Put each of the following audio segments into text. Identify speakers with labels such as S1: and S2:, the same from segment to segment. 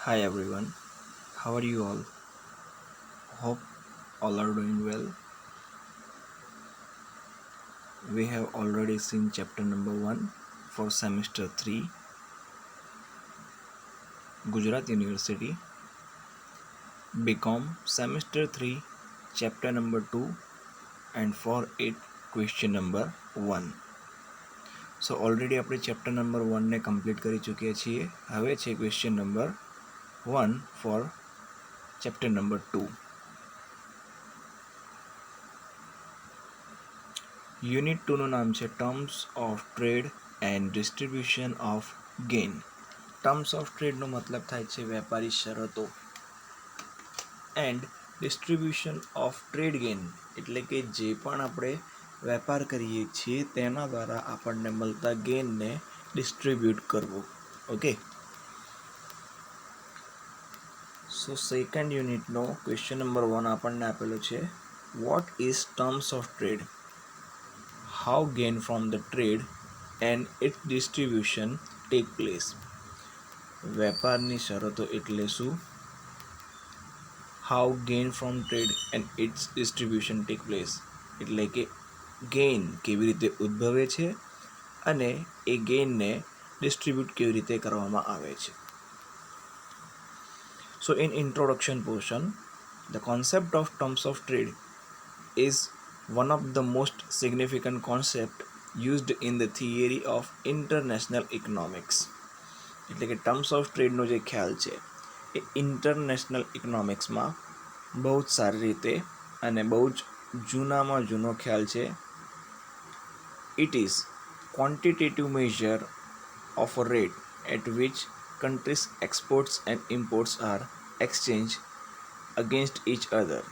S1: Hi everyone, how are you all? Hope all are doing well. We have already seen chapter number 1 for semester 3, Gujarat University, BCom semester 3, chapter number 2, and for it question number 1. So already આપણે chapter number 1ને complete કરી ચૂક્યા છીએ. હવે છે question number 1 for chapter number 2. Unit 2નું નામ છે terms of trade and distribution of gain. Terms of ટ્રેડનો મતલબ થાય છે વેપારી શરતો, and distribution of trade gain એટલે કે જે પણ આપણે વેપાર કરીએ છીએ તેના દ્વારા આપણને મળતા ગેઇનને ડિસ્ટ્રીબ્યુટ કરવું. ઓકે, સો સેકન્ડ યુનિટનો ક્વેશ્ચન નંબર 1 આપણને આપેલો છે, what is terms of trade, how gain from the trade and its distribution take place. વેપારની શરતો એટલે શું, how gain from trade and its distribution take place એટલે કે ગેઇન કેવી રીતે ઉદ્ભવે છે અને એ ગેઇનને ડિસ્ટ્રીબ્યુટ કેવી રીતે કરવામાં આવે છે. So in introduction portion, the concept of terms of trade is one of the most significant concept used in the theory of international economics. એટલે કે ટર્મ્સ ઓફ ટ્રેડનો જે ખ્યાલ છે એ ઇન્ટરનેશનલ ઇકોનોમિક્સમાં બહુ જ સારી રીતે અને બહુ જ જૂનામાં જૂનો ખ્યાલ છે. It is quantitative measure of a rate at which countries' exports and imports are exchanged against each other.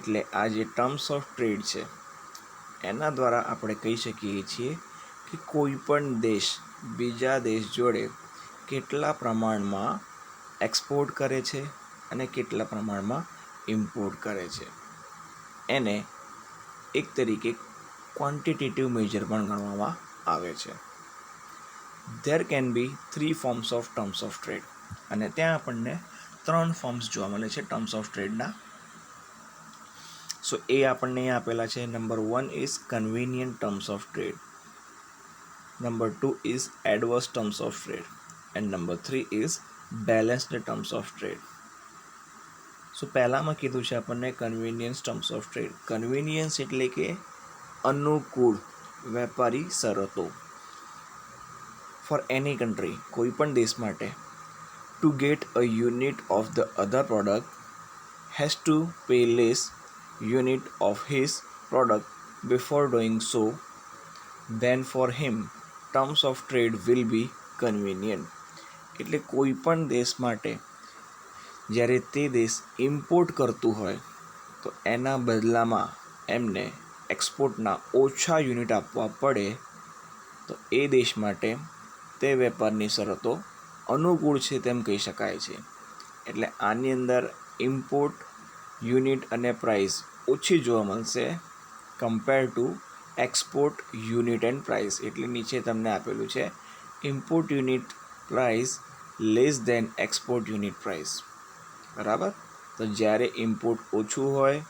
S1: એટલે આ જે ટર્મ્સ ઓફ ટ્રેડ છે એના દ્વારા આપણે કહી શકીએ છીએ કે કોઈ પણ દેશ બીજા દેશ જોડે કેટલા પ્રમાણમાં એક્સપોર્ટ કરે છે અને કેટલા પ્રમાણમાં ઇમ્પોર્ટ કરે છે એને એક તરીકે ક્વોન્ટિટેટિવ મેજર પણ ગણવામાં આવે છે. There can be 3 forms of terms of trade અને ત્યાં આપણને 3 ફોર્મ્સ જોવા મળે છે ટર્મ્સ ઓફ ટ્રેડના. સો એ આપણને અહીંયા આપેલા છે. Number 1 is convenient terms of trade, number 2 is adverse terms of trade and number 3 is balanced terms of trade. So પહેલામાં કીધું છે આપણને convenience terms of trade. Convenience એટલે કે અનુકૂળ વેપારી શરતો ફોર એની કન્ટ્રી, કોઈ પણ દેશ માટે, to get a unit of the other product has to pay less unit of his product before doing so, then for him terms of trade will be convenient. એટલે કોઈ પણ દેશ માટે જ્યારે તે દેશ ઇમ્પોર્ટ કરતું હોય તો એના બદલામાં એમને એક્સપોર્ટના ઓછા યુનિટ આપવા પડે તો એ દેશ માટે તે વેપારની શરતો અનુકૂળ છે તેમ કહી શકાય છે. એટલે આની અંદર ઇમ્પોર્ટ યુનિટ અને પ્રાઇસ ઓછી જોવા મળશે compare to export unit and price. એટલે નીચે તમને આપેલું છે import unit price less than export unit price. બરાબર, તો જ્યારે ઇમ્પોર્ટ ઓછું હોય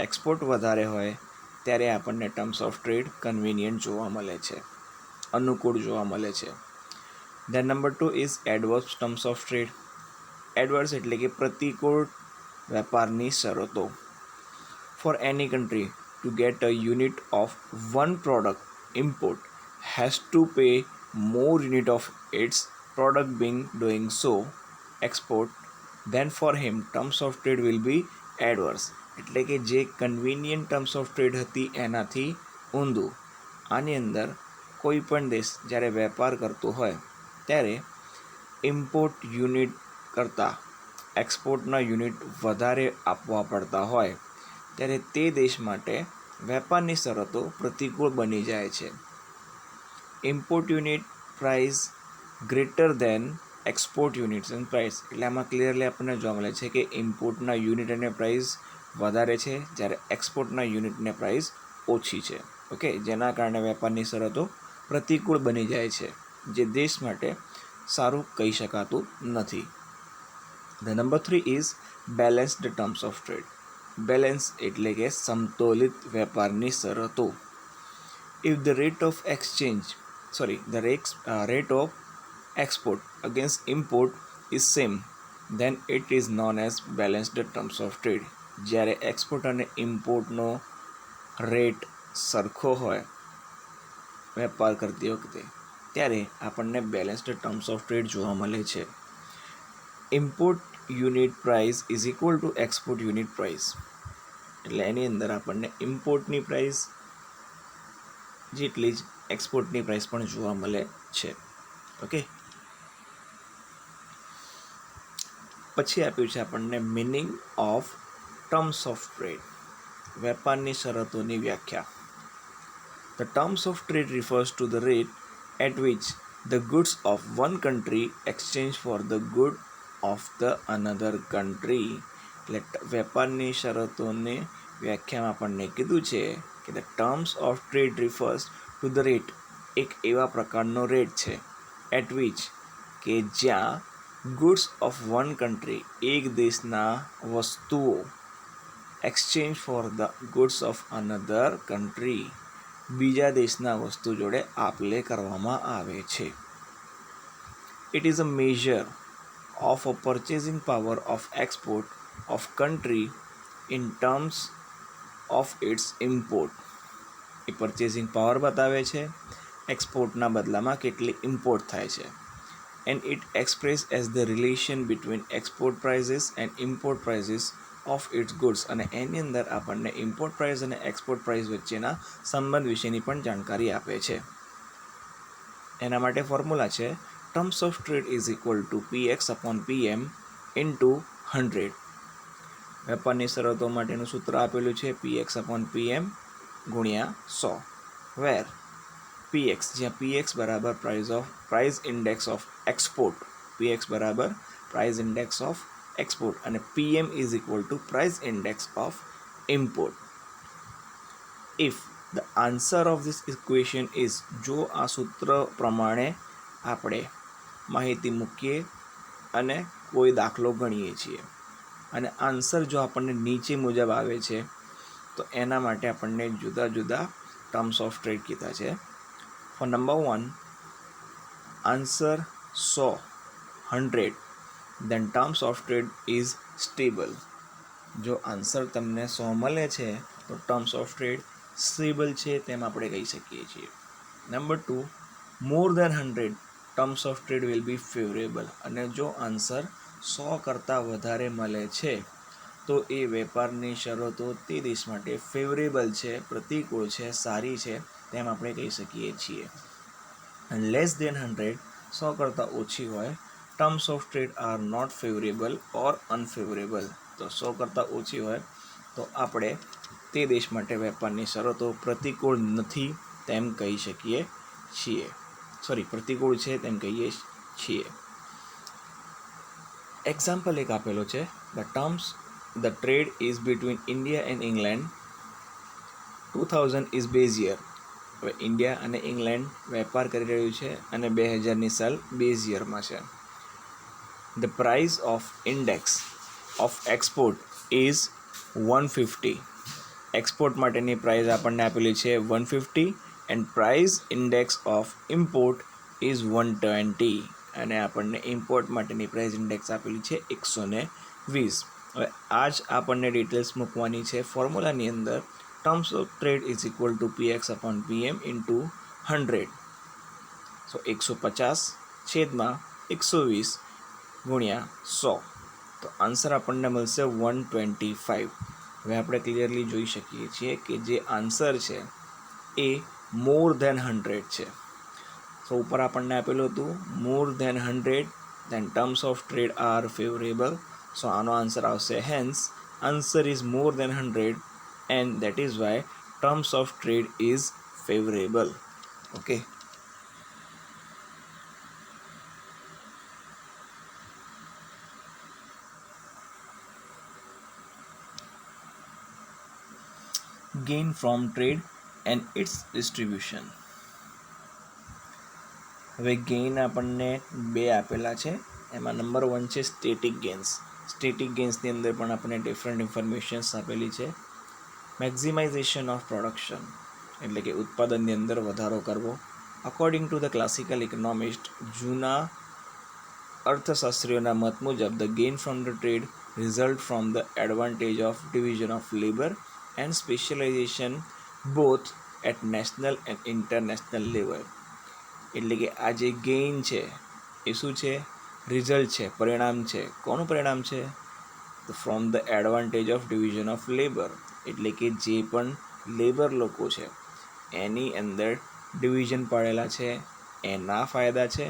S1: એક્સપોર્ટ વધારે હોય ત્યારે આપણને ટર્મ્સ ઓફ ટ્રેડ કન્વિનિયન્ટ જોવા મળે છે, અનુકૂળ જોવા મળે છે. Then number 2 is adverse terms of trade. Adverse એટલે કે પ્રતિકૂળ વેપારની શરતો. For any country to get a unit of one product import has to pay more unit of its product being doing so export, then for him terms of trade will be adverse. એટલે કે જે convenient terms of trade હતી એનાથી ઊંધું. આની અંદર કોઈ પણ દેશ જ્યારે વેપાર કરતો હોય ત્યારે ઇમ્પોર્ટ યુનિટ કરતાં એક્સપોર્ટના યુનિટ વધારે આપવા પડતા હોય ત્યારે તે દેશ માટે વેપારની શરતો પ્રતિકૂળ બની જાય છે. Import unit price greater than export units and price. એટલે આમાં ક્લિયરલી આપણને જોવા મળે છે કે ઇમ્પોર્ટના યુનિટ અને પ્રાઇસ વધારે છે જ્યારે એક્સપોર્ટના યુનિટને પ્રાઇસ ઓછી છે. ઓકે, જેના કારણે વેપારની શરતો પ્રતિકૂળ બની જાય છે જે દેશ માટે સારું કહી શકાતું નથી. The number 3 is balanced terms of trade. Balance એટલે કે સમતોલિત વેપારની શરતો. If the rate of rate of export against import is same, then it is known as balanced terms of trade. જ્યારે એક્સપોર્ટ અને ઇમ્પોર્ટનો રેટ સરખો હોય વેપાર કરતી વખતે ત્યારે આપણને બેલેન્સ્ડ ટર્મ્સ ઓફ ટ્રેડ જોવા મળે છે. Import unit price is equal to export unit price. એટલે એની અંદર આપણને ઇમ્પોર્ટની પ્રાઇસ જેટલી જ એક્સપોર્ટની પ્રાઇસ પણ જોવા મળે છે. ઓકે, પછી આપ્યું છે આપણને meaning of terms of trade. વેપારની શરતોની વ્યાખ્યા. The terms of trade refers to the rate at which the goods of one country exchange for the good of the another country. એટલે વેપારની શરતોની વ્યાખ્યામાં આપણને કીધું છે કે the terms of trade refers to the rate, એક એવા પ્રકારનો રેટ છે એટ વિચ કે જ્યાં ગુડ્સ ઓફ વન કન્ટ્રી, એક દેશના વસ્તુઓ exchange for the goods of another country, બીજા દેશના વસ્તુ જોડે આપ-લે કરવામાં આવે છે. It is a measure of a purchasing power of export of country in terms of its import. A purchasing power બતાવે છે એક્સપોર્ટના બદલામાં કેટલી ઇમ્પોર્ટ થાય છે. And it express as the relation between export prices and import prices of its goods. અને એની અંદર આપણને import price અને એક્સપોર્ટ પ્રાઇસ વચ્ચેના સંબંધ વિશેની પણ જાણકારી આપે છે. એના માટે ફોર્મ્યુલા છે terms of trade is equal to PX/PM into 100. વેપારની શરતો માટેનું સૂત્ર આપેલું છે PX/PM ગુણ્યા 100, વેર PX, જ્યાં PX બરાબર price index of export, PX બરાબર પ્રાઇસ ઇન્ડેક્સ ઓફ એક્સપોર્ટ અને PM is equal to price index of import. If the answer of this equation is, જો આ સૂત્ર પ્રમાણે આપણે માહિતી મૂકીએ અને કોઈ દાખલો ગણીએ છીએ અને આન્સર જો આપણને નીચે મુજબ આવે છે તો એના માટે આપણને જુદા જુદા ટર્મ્સ ઓફ ટ્રેડ કીધા છે. For number 1, answer 100, then terms of trade is stable. જો આન્સર તમને 100 મળે છે તો ટર્મ્સ ઓફ ટ્રેડ સ્ટેબલ છે તેમ આપણે કહી શકીએ છીએ. Number 2, more than 100 terms of trade will be favourable. અને જો આન્સર 100 કરતાં વધારે મળે છે તો એ વેપારની શરતો તે દેશ માટે ફેવરેબલ છે, પ્રતિકૂળ છે, સારી છે તેમ આપણે કહી શકીએ છીએ. અને લેસ દેન 100, 100 કરતાં ઓછી હોય, terms of trade are not favourable or unfavourable. તો 100 કરતાં ઓછી હોય તો આપણે તે દેશ માટે વેપારની શરતો પ્રતિકૂળ નથી તેમ કહી શકીએ છીએ. પ્રતિકૂળ છે તેમ કહીએ છીએ. એક્ઝામ્પલ એક આપેલો છે, the trade is between India and England 2000 is base year. હવે ઇન્ડિયા અને ઇંગ્લેન્ડ વેપાર કરી રહ્યું છે અને 2000ની સાલ બેઝ યરમાં છે. The price of index of export is 150. Export માટેની પ્રાઇસ આપણને આપેલી છે 150 and price index of import is 120 અને આપણને ઇમ્પોર્ટ માટેની પ્રાઇસ ઇન્ડેક્સ આપેલી છે 120. હવે આ જ આપણને ડિટેલ્સ મૂકવાની છે ફોર્મ્યુલાની અંદર. Terms of trade is equal to PX/PM into 100. 150 છેદમાં 120 ગુણ્યા 100. તો આન્સર આપણને મળશે 125. હવે આપણે ક્લિયરલી જોઈ શકીએ છીએ કે જે આન્સર છે એ મોર ધેન 100 છે. ઉપર આપણને આપેલું હતું more than 100 then terms of trade are favorable. આનો આન્સર આવશે hence answer is more than 100 and that is why terms of trade is favorable. Okay. Gain from trade and its distribution. હવે gain આપણને બે આપેલા છે. એમાં number 1 છે static gains. Static ગેઇન્સની અંદર પણ આપણને ડિફરન્ટ ઇન્ફોર્મેશન્સ આપેલી છે. મેક્ઝિમાઇઝેશન ઓફ પ્રોડક્શન એટલે કે ઉત્પાદનની અંદર વધારો કરવો. According to the classical economist, જૂના અર્થશાસ્ત્રીઓના મત મુજબ the gain from the trade result from the advantage of division of labour and specialisation both at national and international level. એટલે કે આ જે ગેઇન છે એ શું છે? રિઝલ્ટ છે, પરિણામ છે. કોનું પરિણામ છે? From the advantage of division of labour એટલે કે જે પણ લેબર લોકો છે એની અંદર ડિવિઝન પાડેલા છે એના ફાયદા છે.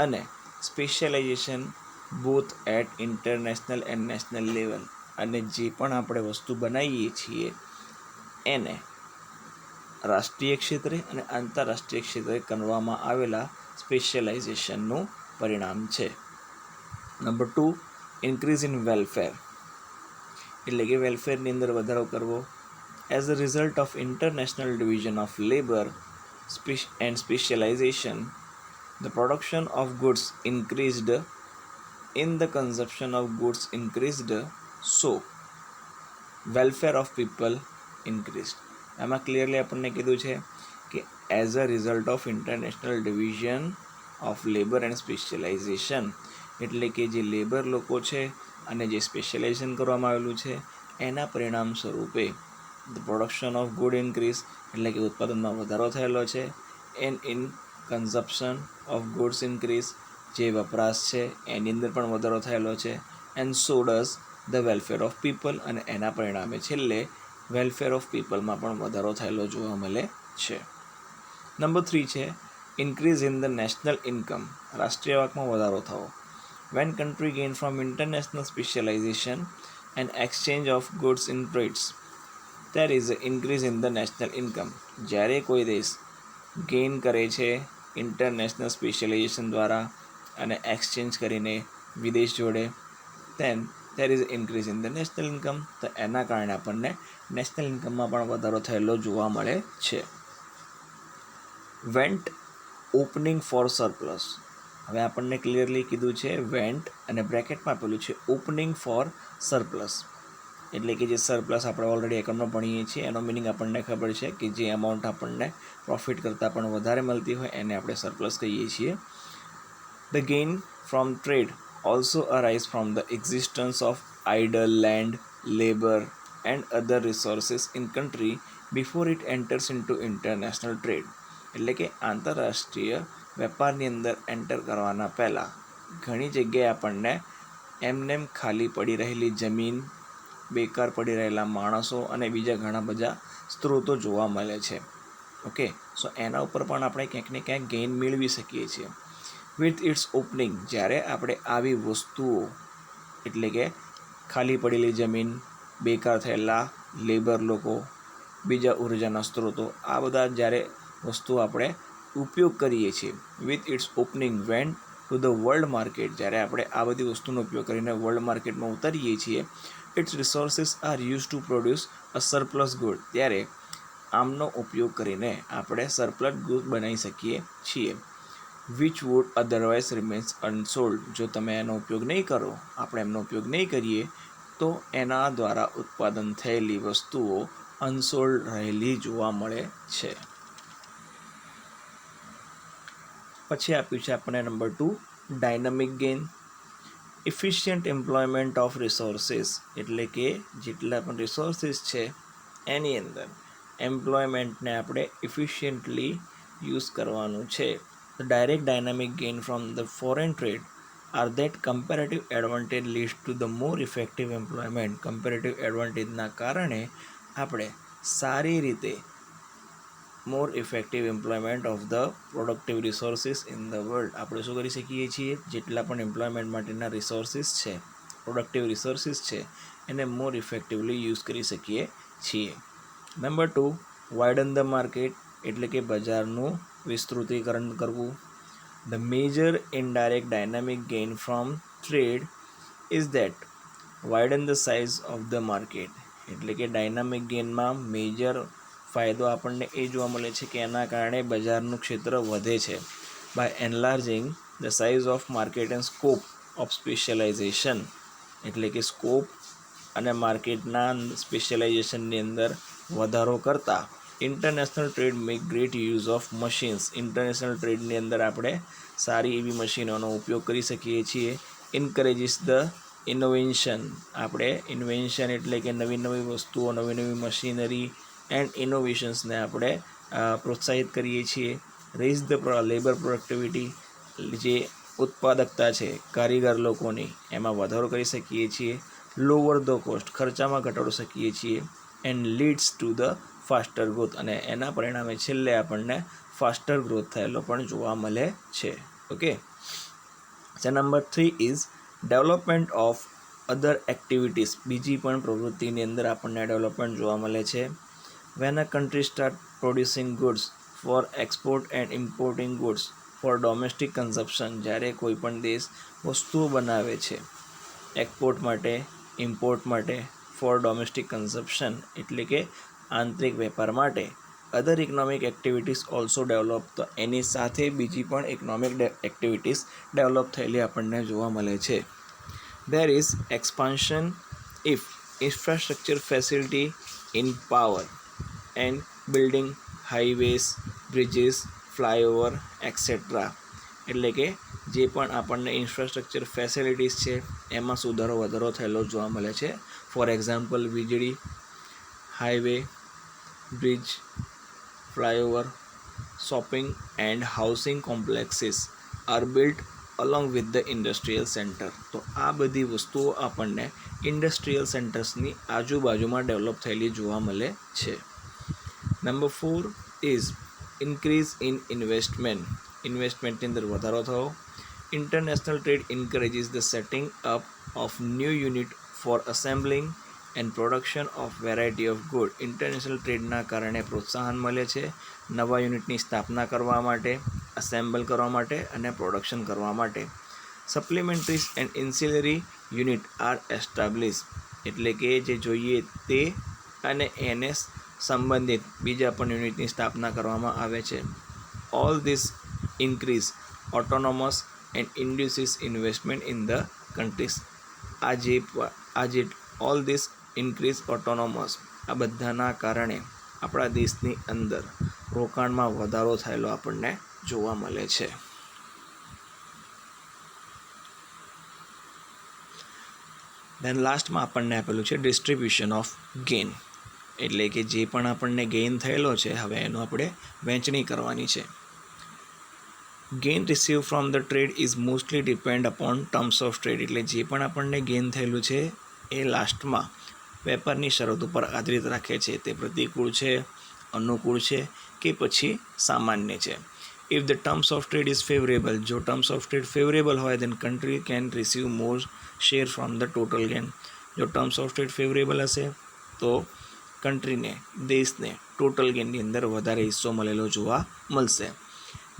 S1: અને specialisation both at international and national level, અને જે પણ આપણે વસ્તુ બનાવીએ છીએ એને રાષ્ટ્રીય ક્ષેત્રે અને આંતરરાષ્ટ્રીય ક્ષેત્રે કરવામાં આવેલા સ્પેશિયલાઇઝેશનનું પરિણામ છે. નંબર 2, ઇન્ક્રીઝ ઇન વેલફેર એટલે કે વેલફેરની અંદર વધારો કરવો. As a result of international division of labour and specialisation, the production of goods increased in the consumption of goods increased, so welfare of people increased. આમાં ક્લિયરલી આપણને કીધું છે કે as a result of international division of labour and specialisation એટલે કે જે labour લોકો છે અને જે સ્પેશિયલાઇઝેશન કરવામાં આવેલું છે એના પરિણામ સ્વરૂપે the production of good increase એટલે કે ઉત્પાદનમાં વધારો થયેલો છે. And in consumption of goods increase જે વપરાશ છે એની અંદર પણ વધારો થયેલો છે. And so does the welfare of people અને એના પરિણામે છેલ્લે વેલફેર ઓફ પીપલમાં પણ વધારો થયેલો જોવા મળે છે. નંબર 3 છે increase in the national income રાષ્ટ્રીય આવકમાં વધારો થવો. When country gain from international specialisation and exchange of goods in trades there is a increase in the national income. જ્યારે કોઈ દેશ ગેઇન કરે છે ઇન્ટરનેશનલ સ્પેશિયલાઇઝેશન દ્વારા અને એક્સચેન્જ કરીને વિદેશ જોડે, there is increase in the national income. તો એના કારણે આપણને નેશનલ ઇન્કમમાં પણ વધારો થયેલો જોવા મળે છે. Vent opening for surplus. હવે આપણને ક્લિયરલી કીધું છે વેન્ટ અને બ્રેકેટમાં આપેલું છે ઓપનિંગ ફોર સરપ્લસ એટલે કે જે સરપ્લસ આપણે ઓલરેડી એકાઉન્ટમાં ભણીએ છીએ એનો મિનિંગ આપણને ખબર છે કે જે અમાઉન્ટ આપણને પ્રોફિટ કરતાં પણ વધારે મળતી હોય એને આપણે સરપ્લસ કહીએ છીએ. The gain from trade also arise from the existence of idle land, labor and other resources in country before it enters into international trade. એટલે કે આંતરરાષ્ટ્રીય વેપારની અંદર એન્ટર કરવાના પહેલાં ઘણી જગ્યાએ આપણને એમનેમ ખાલી પડી રહેલી જમીન, બેકાર પડી રહેલા માણસો અને બીજા ઘણા બધા સ્ત્રોતો જોવા મળે છે. ઓકે, સો એના ઉપર પણ આપણે ક્યાંક ને ક્યાંક ગેઇન મેળવી શકીએ છીએ. વિથ ઇટ્સ ઓપનિંગ જ્યારે આપણે આવી વસ્તુઓ એટલે કે ખાલી પડેલી જમીન, બેકાર થયેલા લેબર લોકો, બીજા ઉર્જાના સ્ત્રોતો, આ બધા જ્યારે વસ્તુઓ આપણે ઉપયોગ કરીએ છીએ with its opening when to the world market, જ્યારે આપણે આ બધી વસ્તુનો ઉપયોગ કરીને વર્લ્ડ માર્કેટમાં ઉતારીએ છીએ, its resources are use to produce a surplus good. ત્યારે આમનો ઉપયોગ કરીને આપણે સરપ્લસ ગુડ બનાવી શકીએ છીએ. Which would otherwise remains unsold. જો તમે એનો ઉપયોગ નહીં કરો, આપણે એમનો ઉપયોગ નહીં કરીએ તો એના દ્વારા ઉત્પાદન થયેલી વસ્તુઓ અનસોલ્ડ રહેલી જોવા મળે છે. પછી આપ્યું છે આપણને number 2 dynamic gain. Efficient employment of resources એટલે કે જેટલા પણ રિસોર્સિસ છે એની અંદર એમ્પ્લોયમેન્ટને આપણે ઇફિશિયન્ટલી યુઝ કરવાનું છે. The direct dynamic gain from the foreign trade are that comparative advantage leads to the more effective employment. Comparative advantage ના કારણે આપણે સારી રીતે more effective employment of the productive resources in the world આપણે શું કરી શકીએ છીએ? જેટલા પણ એમ્પ્લોયમેન્ટ માટેના રિસોર્સિસ છે, પ્રોડક્ટિવ રિસોર્સિસ છે, એને મોર ઇફેક્ટિવલી યુઝ કરી શકીએ છીએ. નંબર 2 વાઇડન ધ માર્કેટ એટલે કે બજારનું વિસ્તૃતીકરણ કરવું. The major indirect dynamic gain from trade is that widen the size of the market. એટલે કે ડાયનામિક ગેઇનમાં મેજર ફાયદો આપણને એ જોવા મળે છે કે એના કારણે બજારનું ક્ષેત્ર વધે છે. by enlarging the size of market and scope of specialization. એટલે કે સ્કોપ અને માર્કેટના સ્પેશિયલાઇઝેશનની અંદર વધારો કરતા international trade make great use of machines. International ટ્રેડની અંદર આપણે સારી એવી મશીનોનો ઉપયોગ કરી શકીએ છીએ. Encourages the innovation. આપણે ઇન્વેન્શન એટલે કે નવી નવી વસ્તુઓ, નવી નવી મશીનરી એન્ડ ઇનોવેશન્સને આપણે પ્રોત્સાહિત કરીએ છીએ. Raise the labour productivity. જે ઉત્પાદકતા છે કારીગર લોકોની, એમાં વધારો કરી શકીએ છીએ. Lower the cost. ખર્ચામાં ઘટાડો શકીએ છીએ. And leads to the faster growth. અને એના પરિણામે છેલ્લે આપણને ફાસ્ટર ગ્રોથ થયેલો પણ જોવા મળે છે. Okay. So number 3 is development of other activities. બીજી પણ પ્રવૃત્તિની અંદર આપણને ડેવલપમેન્ટ જોવા મળે છે. When a country start producing goods for export and importing goods for domestic consumption. જ્યારે કોઈ પણ દેશ વસ્તુઓ બનાવે છે એક્સપોર્ટ માટે, ઇમ્પોર્ટ માટે, ફોર ડોમેસ્ટિક કન્ઝપ્શન એટલે કે આંતરિક વેપાર માટે, અધર ઇકોનોમિક એક્ટિવિટીઝ ઓલ્સો ડેવલપ. તો એની સાથે બીજી પણ ઇકોનોમિક એક્ટિવિટીઝ ડેવલપ થયેલી આપણને જોવા મળે છે. There is expansion if infrastructure facility in power and building highways, bridges, flyover et cetera. એટલે કે જે પણ આપણને ઇન્ફ્રાસ્ટ્રક્ચર ફેસિલિટીઝ છે એમાં સુધારો વધારો થયેલો જોવા મળે છે. ફોર એક્ઝામ્પલ, વીજળી, highway, bridge, flyover, shopping and housing complexes are built along with the industrial centre. તો આ બધી વસ્તુઓ આપણને ઇન્ડસ્ટ્રીયલ સેન્ટર્સની આજુબાજુમાં ડેવલપ થયેલી જોવા મળે છે. Number 4 is increase in investment. ઇન્વેસ્ટમેન્ટની અંદર વધારો થયો. International trade encourages the setting up of new unit for assembling and production of variety of good. International ટ્રેડના કારણે પ્રોત્સાહન મળે છે નવા યુનિટની સ્થાપના કરવા માટે, અસેમ્બલ કરવા માટે અને પ્રોડક્શન કરવા માટે. સપ્લિમેન્ટરીઝ એન્ડ ઇન્સિલરી યુનિટ આર એસ્ટાબ્લિશ. એટલે કે જે જોઈએ તે અને એને સંબંધિત બીજા પણ યુનિટની સ્થાપના કરવામાં આવે છે. All this increase autonomous and induces investment in the countries. આજે ઓલ ધીસ ઇન્ક્રીઝ ઓટોનોમસ, આ બધાના કારણે આપણા દેશની અંદર રોકાણમાં વધારો થયેલો આપણને જોવા મળે છે. દેન લાસ્ટમાં આપણને આપેલું છે ડિસ્ટ્રીબ્યુશન ઓફ ગેઇન. એટલે કે જે પણ આપણને ગેઇન થયેલો છે હવે એનું આપણે વહેંચણી કરવાની છે. Gain receive from the trade is mostly depend upon terms of trade. એટલે જે પણ આપણને ગેઇન થયેલું છે એ લાસ્ટમાં વેપારની શરતો પર આધારિત રાખે છે. તે પ્રતિકૂળ છે, અનુકૂળ છે કે પછી સામાન્ય છે. If the terms of trade is favourable. જો ટર્મ્સ ઓફ ટ્રેડ ફેવરેબલ હોય then country can receive more share from the total gain. જો ટર્મ્સ ઓફ ટ્રેડ ફેવરેબલ હશે તો કન્ટ્રીને, દેશને ટોટલ ગેઇનની અંદર વધારે હિસ્સો મળેલો જોવા મળશે.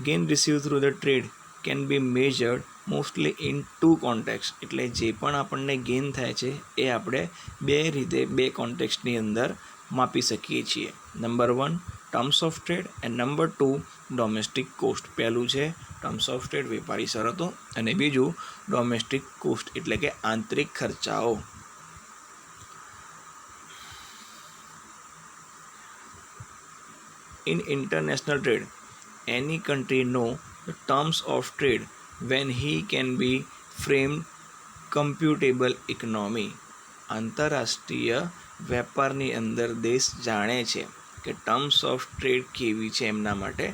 S1: Gain receive through the trade can be measured mostly in 2 context. એટલે જે પણ આપણને ગેઇન થાય છે એ આપણે બે રીતે, બે કોન્ટેક્સ્ટની અંદર માપી શકીએ છીએ. Number 1 terms of trade and number 2 domestic cost. પહેલું છે ટર્મ્સ ઓફ ટ્રેડ, વેપારી શરતો, અને બીજું ડોમેસ્ટિક કોસ્ટ એટલે કે આંતરિક ખર્ચાઓ. In international trade, any country know the terms of trade when he can be framed computable economy. આંતરરાષ્ટ્રીય વેપારની અંદર દેશ જાણે છે કે ટર્મ્સ ઓફ ટ્રેડ કેવી છે એમના માટે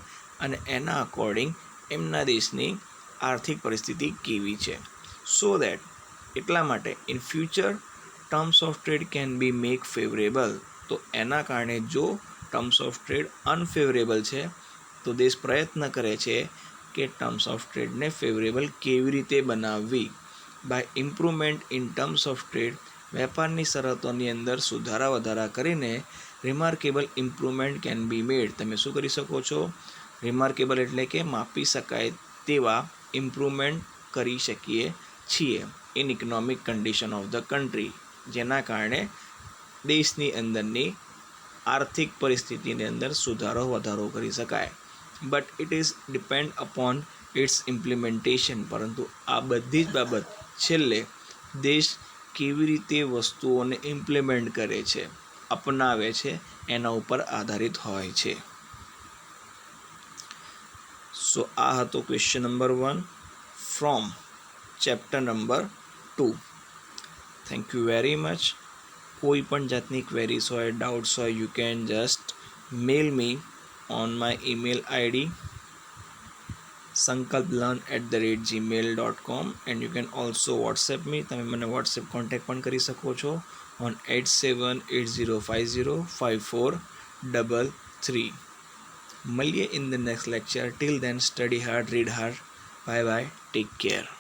S1: અને એના અકોર્ડિંગ એમના દેશની આર્થિક પરિસ્થિતિ કેવી છે. સો દેટ એટલા માટે in future terms of trade can B make favourable. તો એના કારણે જો ટર્મ્સ ઓફ ટ્રેડ અનફેવરેબલ છે તો દેશ પ્રયત્ન કરે છે કે ટર્મ્સ ઓફ ટ્રેડને ફેવરેબલ કેવી રીતે બનાવવી. By improvement in terms of trade, વેપારની શરતોની અંદર સુધારા વધારા કરીને remarkable improvement can be made. તમે શું કરી શકો છો? રિમાર્કેબલ એટલે કે માપી શકાય તેવા ઇમ્પ્રુવમેન્ટ કરી શકીએ છીએ in economic condition of the country. જેના કારણે દેશની અંદરની આર્થિક પરિસ્થિતિની અંદર સુધારો વધારો કરી શકાય. But it is depend upon its implementation, પરંતુ આ બધી જ બાબત છેલ્લે દેશ કેવી રીતે વસ્તુઓને ઇમ્પ્લિમેન્ટ કરે છે, અપનાવે છે, એના ઉપર આધારિત હોય છે. સો આ હતો question number 1 from chapter number 2. Thank you very much. કોઈ પણ જાતની ક્વેરીઝ હોય, ડાઉટ્સ હોય, you can just mail me on my email ID sankalplearn@gmail.com and you can also WhatsApp me. તમે મને WhatsApp કોન્ટેક્ટ પણ કરી શકો છો on 8780505433. મળીએ in the next lecture. Till then, study hard, read hard. Bye bye. Take care.